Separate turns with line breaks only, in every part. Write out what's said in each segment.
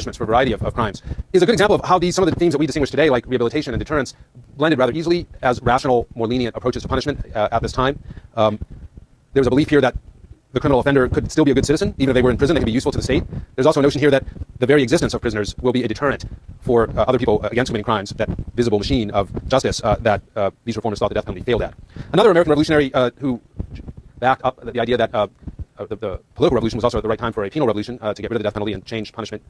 punishments for a variety of crimes, is a good example of how some of the themes that we distinguish today, like rehabilitation and deterrence, blended rather easily as rational, more lenient approaches to punishment at this time. There was a belief here that the criminal offender could still be a good citizen. Even if they were in prison, they could be useful to the state. There's also a notion here that the very existence of prisoners will be a deterrent for other people against committing crimes, that visible machine of justice that these reformers thought the death penalty failed at. Another American revolutionary who backed up the idea that the political revolution was also at the right time for a penal revolution to get rid of the death penalty and change punishment.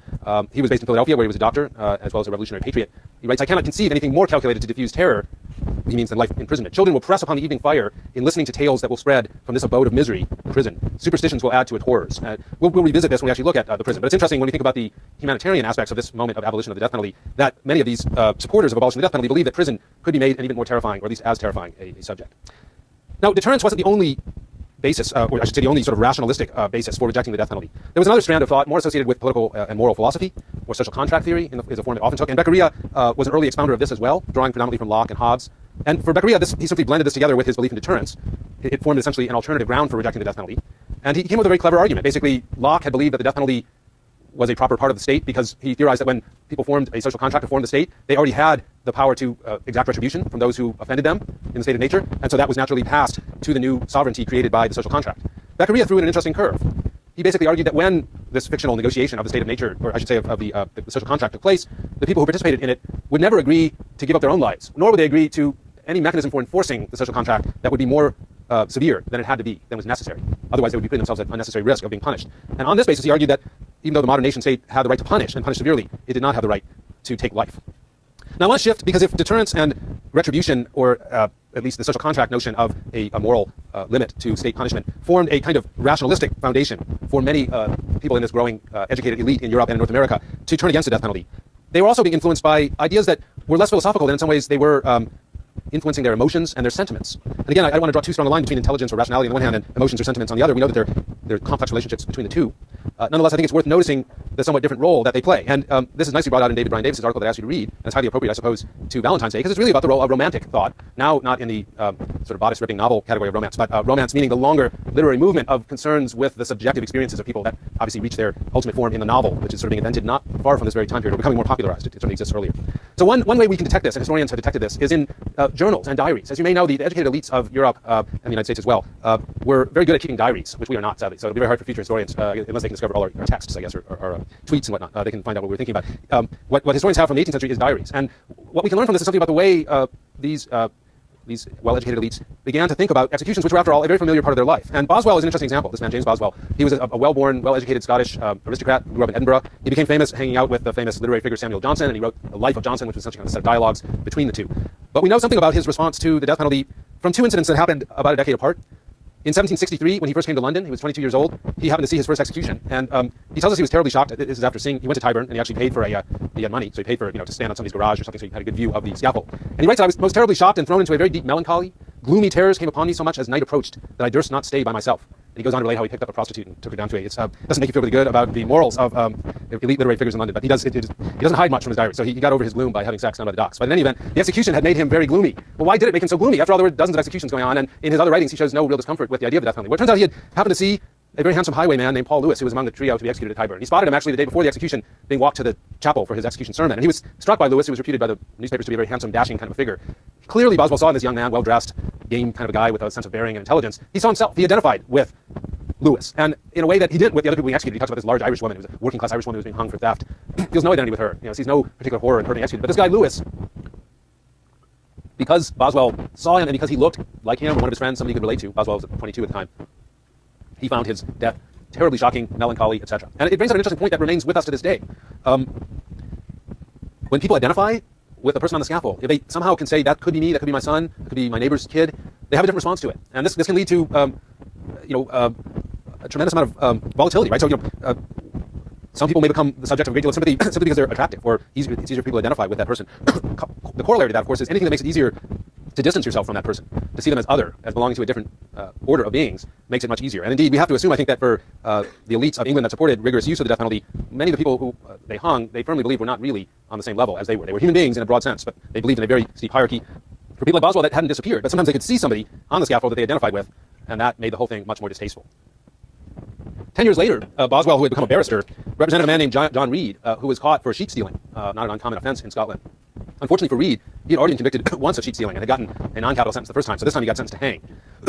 He was based in Philadelphia, where he was a doctor, as well as a revolutionary patriot. He writes, "I cannot conceive anything more calculated to diffuse terror," he means, than life imprisonment. "Children will press upon the evening fire in listening to tales that will spread from this abode of misery, prison. Superstitions will add to its horrors." We'll revisit this when we actually look at the prison. But it's interesting when we think about the humanitarian aspects of this moment of abolition of the death penalty, that many of these supporters of abolishing the death penalty believe that prison could be made an even more terrifying, or at least as terrifying, a subject. Now, deterrence wasn't the only basis, or I should say the only sort of rationalistic basis for rejecting the death penalty. There was another strand of thought more associated with political and moral philosophy, or social contract theory, is a form it often took. And Beccaria was an early expounder of this as well, drawing predominantly from Locke and Hobbes. And for Beccaria, he simply blended this together with his belief in deterrence. It formed essentially an alternative ground for rejecting the death penalty. And he came with a very clever argument. Basically, Locke had believed that the death penalty was a proper part of the state because he theorized that when people formed a social contract to form the state, they already had the power to exact retribution from those who offended them in the state of nature, and so that was naturally passed to the new sovereignty created by the social contract. Beccaria threw in an interesting curve. He basically argued that when this fictional negotiation of the state of nature, or I should say of the social contract took place, the people who participated in it would never agree to give up their own lives, nor would they agree to any mechanism for enforcing the social contract that would be more severe than it had to be, than was necessary. Otherwise, they would be putting themselves at unnecessary risk of being punished. And on this basis, he argued that even though the modern nation state had the right to punish, and punish severely, it did not have the right to take life. Now I want to shift, because if deterrence and retribution, or at least the social contract notion of a moral limit to state punishment, formed a kind of rationalistic foundation for many people in this growing educated elite in Europe and in North America to turn against the death penalty, they were also being influenced by ideas that were less philosophical than in some ways they were influencing their emotions and their sentiments. And again, I don't want to draw too strong a line between intelligence or rationality on the one hand and emotions or sentiments on the other. We know that there are complex relationships between the two. Nonetheless, I think it's worth noticing the somewhat different role that they play. And this is nicely brought out in David Bryan Davis's article that I asked you to read, and it's highly appropriate, I suppose, to Valentine's Day, because it's really about the role of romantic thought, now not in the sort of bodice-ripping novel category of romance, but romance meaning the longer literary movement of concerns with the subjective experiences of people that obviously reach their ultimate form in the novel, which is sort of being invented not far from this very time period, or becoming more popularized. It certainly exists earlier. So one way we can detect this, and historians have detected this, is in journals and diaries. As you may know, the educated elites of Europe and the United States as well were very good at keeping diaries, which we are not, sadly. So it'll be very hard for future historians, unless they can discover all our texts, I guess, or tweets and whatnot. They can find out what we're thinking about. What historians have from the 18th century is diaries. And what we can learn from this is something about the way these well-educated elites began to think about executions, which were, after all, a very familiar part of their life. And Boswell is an interesting example. This man, James Boswell, he was a well-born, well-educated Scottish aristocrat who grew up in Edinburgh. He became famous hanging out with the famous literary figure Samuel Johnson, and he wrote The Life of Johnson, which was essentially a set of dialogues between the two. But we know something about his response to the death penalty from two incidents that happened about a decade apart. In 1763, when he first came to London, he was 22 years old, he happened to see his first execution. And he tells us he was terribly shocked. This is after seeing, he went to Tyburn, and he actually paid for he had money, so he paid for, to stand on somebody's garage or something, so he had a good view of the scaffold. And he writes, "I was most terribly shocked and thrown into a very deep melancholy. Gloomy terrors came upon me so much as night approached that I durst not stay by myself." And he goes on to relate how he picked up a prostitute and took her down to a, it doesn't make you feel really good about the morals of elite literary figures in London, but he doesn't hide much from his diary. So he got over his gloom by having sex down by the docks. But in any event, the execution had made him very gloomy. Well, why did it make him so gloomy? After all, there were dozens of executions going on, and in his other writings, he shows no real discomfort with the idea of the death penalty. Well, it turns out he had happened to see a very handsome highwayman named Paul Lewis, who was among the trio to be executed at Tyburn. He spotted him actually the day before the execution, being walked to the chapel for his execution sermon. And he was struck by Lewis, who was reputed by the newspapers to be a very handsome, dashing kind of a figure. Clearly, Boswell saw in this young man, well-dressed, game kind of a guy with a sense of bearing and intelligence. He saw himself. He identified with Lewis, and in a way that he didn't with the other people being executed. He talks about this large Irish woman who was a working-class Irish woman who was being hung for theft. He feels no identity with her. Sees no particular horror in her being executed. But this guy, Lewis, because Boswell saw him and because he looked like him or one of his friends, somebody he could relate to, Boswell was 22 at the time, he found his death terribly shocking, melancholy, etc. And it brings up an interesting point that remains with us to this day. When people identify with a person on the scaffold, if they somehow can say, that could be me, that could be my son, that could be my neighbor's kid, they have a different response to it. And this can lead to a tremendous amount of volatility, right? So, some people may become the subject of a great deal of sympathy simply because they're attractive, or it's easier for people to identify with that person. The corollary to that, of course, is anything that makes it easier to distance yourself from that person, to see them as other, as belonging to a different order of beings, makes it much easier. And indeed, we have to assume, I think, that for the elites of England that supported rigorous use of the death penalty, many of the people who they hung, they firmly believed were not really on the same level as they were. They were human beings in a broad sense, but they believed in a very steep hierarchy. For people like Boswell, that hadn't disappeared, but sometimes they could see somebody on the scaffold that they identified with, and that made the whole thing much more distasteful. 10 years later, Boswell, who had become a barrister, represented a man named John Reed, who was caught for sheep stealing, not an uncommon offense in Scotland. Unfortunately for Reed, he had already been convicted once of sheep stealing and had gotten a non-capital sentence the first time, so this time he got sentenced to hang.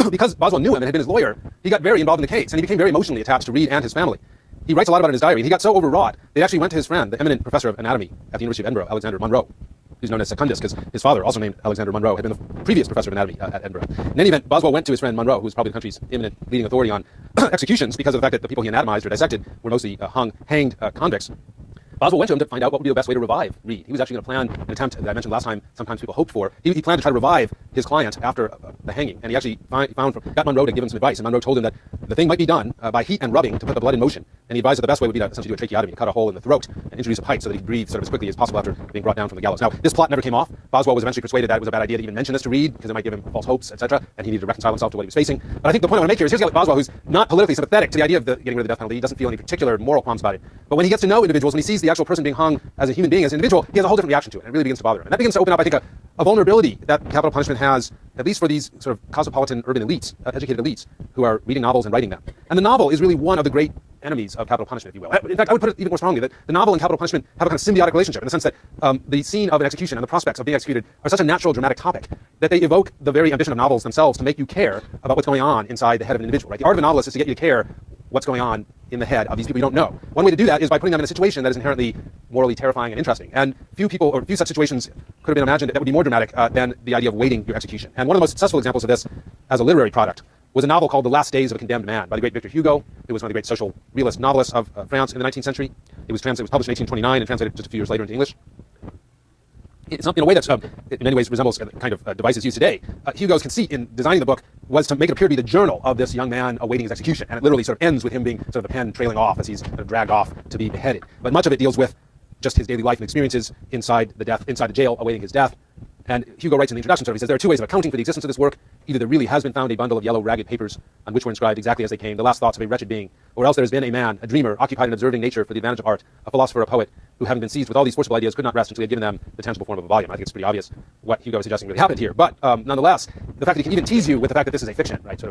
Because Boswell knew him and had been his lawyer, he got very involved in the case, and he became very emotionally attached to Reed and his family. He writes a lot about it in his diary, and he got so overwrought, they actually went to his friend, the eminent professor of anatomy at the University of Edinburgh, Alexander Munro, who's known as Secundus, because his father, also named Alexander Munro, had been the previous professor of anatomy at Edinburgh. In any event, Boswell went to his friend Munro, who was probably the country's eminent leading authority on executions, because of the fact that the people he anatomized or dissected were mostly hanged convicts. Boswell went to him to find out what would be the best way to revive Reed. He was actually going to plan an attempt that I mentioned last time, sometimes people hoped for. He planned to try to revive his client after the hanging, and he actually got Munro to give him some advice, and Munro told him that the thing might be done by heat and rubbing to put the blood in motion, and he advised that the best way would be to essentially do a tracheotomy, cut a hole in the throat, and introduce a pipe so that he could breathe sort of as quickly as possible after being brought down from the gallows. Now, this plot never came off. Boswell was eventually persuaded that it was a bad idea to even mention this to Reed, because it might give him false hopes, etc., and he needed to reconcile himself to what he was facing. But I think the point I want to make here is here's Boswell, who's not politically sympathetic to the idea of getting rid of the death penalty. He doesn't feel any particular moral qualms about it. But when he gets to know individuals, when he sees the actual person being hung as a human being, as an individual, he has a whole different reaction to it, and it really begins to bother him. And that begins to open up, I think, a vulnerability that capital punishment has, at least for these sort of cosmopolitan urban elites, educated elites, who are reading novels and writing them. And the novel is really one of the great enemies of capital punishment, if you will. In fact, I would put it even more strongly, that the novel and capital punishment have a kind of symbiotic relationship, in the sense that the scene of an execution and the prospects of being executed are such a natural, dramatic topic that they evoke the very ambition of novels themselves to make you care about what's going on inside the head of an individual. Right? The art of a novelist is to get you to care what's going on in the head of these people you don't know. One way to do that is by putting them in a situation that is inherently morally terrifying and interesting. And few such situations could have been imagined that would be more dramatic than the idea of waiting your execution. And one of the most successful examples of this as a literary product was a novel called The Last Days of a Condemned Man by the great Victor Hugo, who was one of the great social realist novelists of France in the 19th century. It was published in 1829 and translated just a few years later into English. It's in a way that in many ways resembles kind of devices used today. Hugo's conceit in designing the book was to make it appear to be the journal of this young man awaiting his execution, and it literally sort of ends with him being sort of the pen trailing off as he's kind of dragged off to be beheaded. But much of it deals with just his daily life and experiences inside the jail awaiting his death. And Hugo writes in the introduction, he says, there are two ways of accounting for the existence of this work. Either there really has been found a bundle of yellow, ragged papers on which were inscribed exactly as they came, the last thoughts of a wretched being, or else there has been a man, a dreamer, occupied in observing nature for the advantage of art, a philosopher, a poet, who having been seized with all these forcible ideas could not rest until he had given them the tangible form of a volume. I think it's pretty obvious what Hugo is suggesting really happened here. But nonetheless, the fact that he can even tease you with the fact that this is a fiction, right?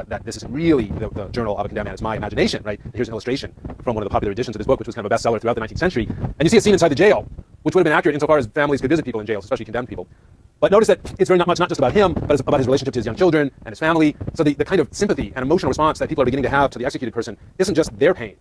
That this is really the journal of a condemned man. It's my imagination, right? And here's an illustration from one of the popular editions of this book, which was kind of a bestseller throughout the 19th century. And you see a scene inside the jail, which would have been accurate insofar as families could visit people in jails, especially condemned people. But notice that it's very not just about him, but it's about his relationship to his young children and his family. So the kind of sympathy and emotional response that people are beginning to have to the executed person isn't just their pain.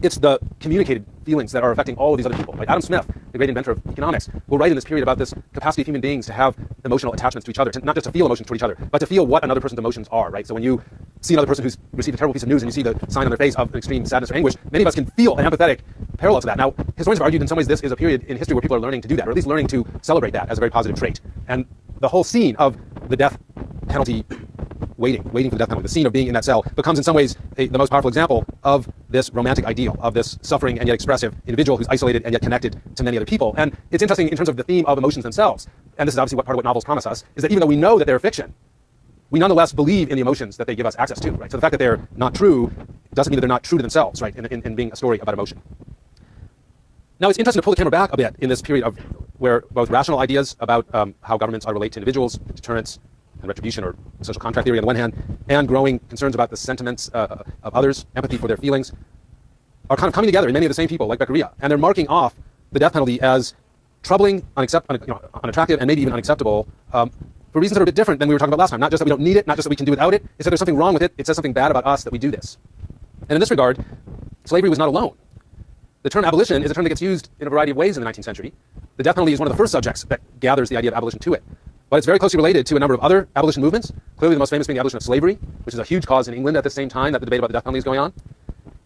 It's the communicated feelings that are affecting all of these other people. Like Adam Smith, the great inventor of economics, will write in this period about this capacity of human beings to have emotional attachments to each other, not just to feel emotions toward each other, but to feel what another person's emotions are, right? So when you see another person who's received a terrible piece of news and you see the sign on their face of an extreme sadness or anguish, many of us can feel an empathetic parallel to that. Now, historians have argued in some ways this is a period in history where people are learning to do that, or at least learning to celebrate that as a very positive trait. And the whole scene of the death penalty waiting for the death penalty, the scene of being in that cell, becomes in some ways the most powerful example of this romantic ideal, of this suffering and yet expressive individual who's isolated and yet connected to many other people. And it's interesting in terms of the theme of emotions themselves, and this is obviously part of what novels promise us, is that even though we know that they're fiction, we nonetheless believe in the emotions that they give us access to, right? So the fact that they're not true doesn't mean that they're not true to themselves, right, in being a story about emotion. Now, it's interesting to pull the camera back a bit in this period of where both rational ideas about how governments ought to relate to individuals, deterrence, and retribution or social contract theory on the one hand, and growing concerns about the sentiments of others, empathy for their feelings, are kind of coming together in many of the same people, like Beccaria, and they're marking off the death penalty as troubling, unattractive, and maybe even unacceptable for reasons that are a bit different than we were talking about last time. Not just that we don't need it, not just that we can do without it, it's that there's something wrong with it. It says something bad about us that we do this. And in this regard, slavery was not alone. The term abolition is a term that gets used in a variety of ways in the 19th century. The death penalty is one of the first subjects that gathers the idea of abolition to it. But it's very closely related to a number of other abolition movements, clearly the most famous being the abolition of slavery, which is a huge cause in England at the same time that the debate about the death penalty is going on.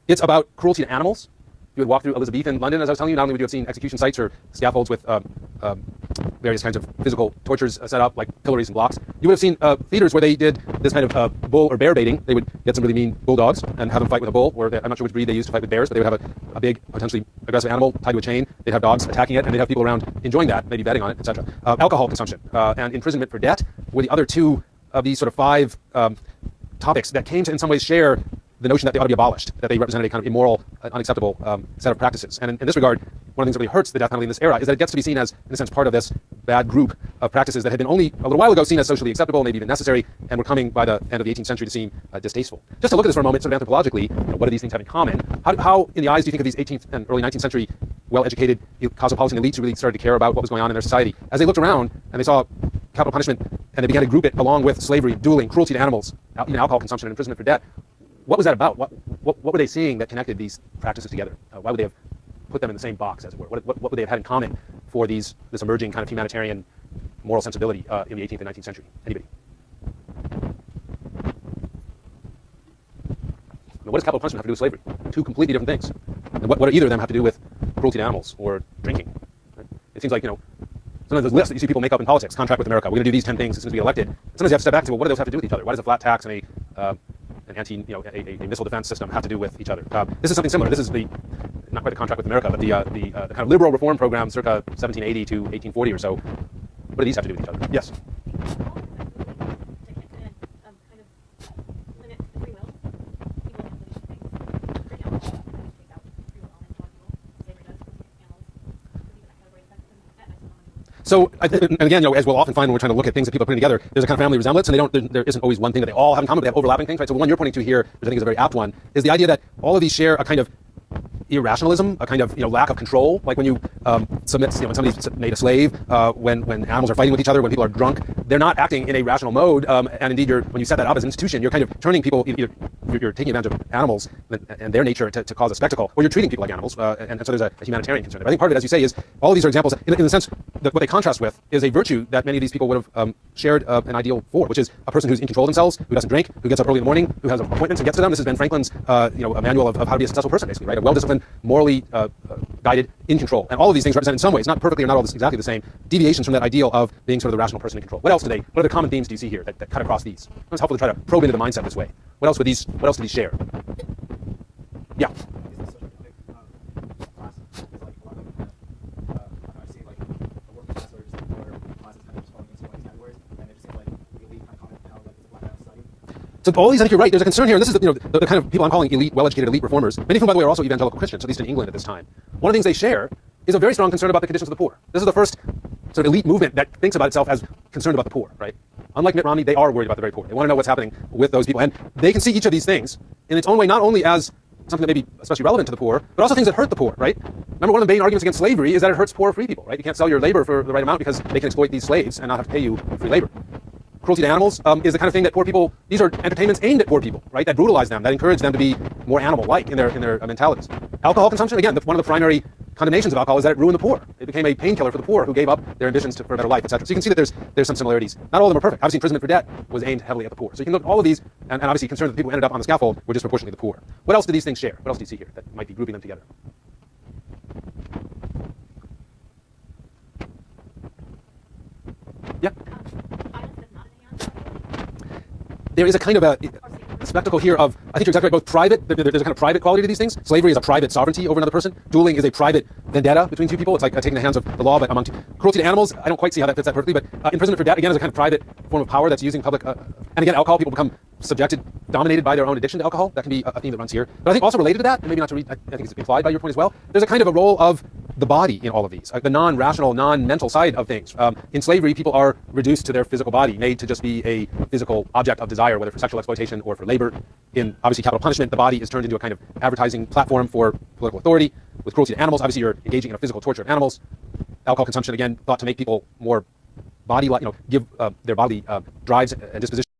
It's about cruelty to animals. You would walk through Elizabethan London, as I was telling you, not only would you have seen execution sites or scaffolds with various kinds of physical tortures set up, like pillories and blocks. You would have seen theaters where they did this kind of bull or bear baiting. They would get some really mean bulldogs and have them fight with a bull, or I'm not sure which breed they used to fight with bears, but they would have a big, potentially aggressive animal tied to a chain. They'd have dogs attacking it, and they'd have people around enjoying that, maybe betting on it, etc. Alcohol consumption and imprisonment for debt were the other two of these sort of five topics that came to in some ways share the notion that they ought to be abolished, that they represented a kind of immoral, unacceptable set of practices. And in this regard, one of the things that really hurts the death penalty in this era is that it gets to be seen as, in a sense, part of this bad group of practices that had been only a little while ago seen as socially acceptable, maybe even necessary, and were coming by the end of the 18th century to seem distasteful. Just to look at this for a moment, sort of anthropologically, what do these things have in common? How, in the eyes, do you think of these 18th and early 19th century well-educated cosmopolitan elites who really started to care about what was going on in their society, as they looked around and they saw capital punishment and they began to group it along with slavery, dueling, cruelty to animals, even alcohol consumption and imprisonment for debt? What was that about? What were they seeing that connected these practices together? Why would they have put them in the same box, as it were? What would they have had in common for this emerging kind of humanitarian moral sensibility in the 18th and 19th century? Anybody? I mean, what does capital punishment have to do with slavery? Two completely different things. And what do either of them have to do with cruelty to animals or drinking? Right? It seems like, sometimes those lists that you see people make up in politics, contract with America, we're going to do these 10 things as soon as we get elected. Sometimes you have to step back and say, well, what do those have to do with each other? Why does a flat tax and a missile defense system have to do with each other? This is something similar. This is not quite the contract with America, but the kind of liberal reform program circa 1780 to 1840 or so. What do these have to do with each other? Yes? So, and again, as we'll often find when we're trying to look at things that people are putting together, there's a kind of family resemblance, and there isn't always one thing that they all have in common, but they have overlapping things, right? So the one you're pointing to here, which I think is a very apt one, is the idea that all of these share a kind of irrationalism, a kind of lack of control, like when you submit, when somebody's made a slave, when animals are fighting with each other, when people are drunk, they're not acting in a rational mode, and indeed, when you set that up as an institution, you're kind of turning people, either you're taking advantage of animals and their nature to cause a spectacle, or you're treating people like animals, and so there's a humanitarian concern. But I think part of it, as you say, is all of these are examples, in the sense that what they contrast with is a virtue that many of these people would have shared an ideal for, which is a person who's in control of themselves, who doesn't drink, who gets up early in the morning, who has appointments and gets to them. This is Ben Franklin's a manual of how to be a successful person, basically, right? A well-disciplined, morally guided, in control. And all of these things represent in some ways, not perfectly or not all exactly the same, deviations from that ideal of being sort of the rational person in control. What else what other common themes do you see here that cut across these? It's helpful to try to probe into the mindset this way. What else do these share? Yeah. So all these, I think you're right. There's a concern here, and this is the kind of people I'm calling elite, well-educated elite reformers. Many of them, by the way, are also evangelical Christians, at least in England at this time. One of the things they share is a very strong concern about the conditions of the poor. This is the first sort of elite movement that thinks about itself as concerned about the poor, right? Unlike Mitt Romney, they are worried about the very poor. They want to know what's happening with those people, and they can see each of these things in its own way, not only as something that may be especially relevant to the poor, but also things that hurt the poor, right? Remember, one of the main arguments against slavery is that it hurts poor free people, right? You can't sell your labor for the right amount because they can exploit these slaves and not have to pay you free labor. Cruelty to animals is the kind of thing that poor people, these are entertainments aimed at poor people, right? That brutalize them, that encourage them to be more animal-like in their mentalities. Alcohol consumption, again, one of the primary condemnations of alcohol is that it ruined the poor. It became a painkiller for the poor who gave up their ambitions for a better life, etc. So you can see that there's some similarities. Not all of them are perfect. Obviously, imprisonment for debt was aimed heavily at the poor. So you can look at all of these, and obviously concerned that the people who ended up on the scaffold were disproportionately the poor. What else do these things share? What else do you see here that might be grouping them together? Yeah? There is a kind of a spectacle here of, I think you're exactly right, both private, there's a kind of private quality to these things. Slavery is a private sovereignty over another person. Dueling is a private vendetta between two people. It's like taking the hands of the law, but among two. Cruelty to animals, I don't quite see how that fits that perfectly, but imprisonment for debt, again, is a kind of private form of power that's using public, and again, alcohol, people become dominated by their own addiction to alcohol. That can be a theme that runs here. But I think also related to that, and maybe not to read, I think it's implied by your point as well, there's a kind of a role of the body in all of these, the non-rational, non-mental side of things. In slavery, people are reduced to their physical body, made to just be a physical object of desire, whether for sexual exploitation or for labor. In, obviously, capital punishment, the body is turned into a kind of advertising platform for political authority. With cruelty to animals, obviously, you're engaging in a physical torture of animals. Alcohol consumption, again, thought to make people more body-like, give their bodily drives and dispositions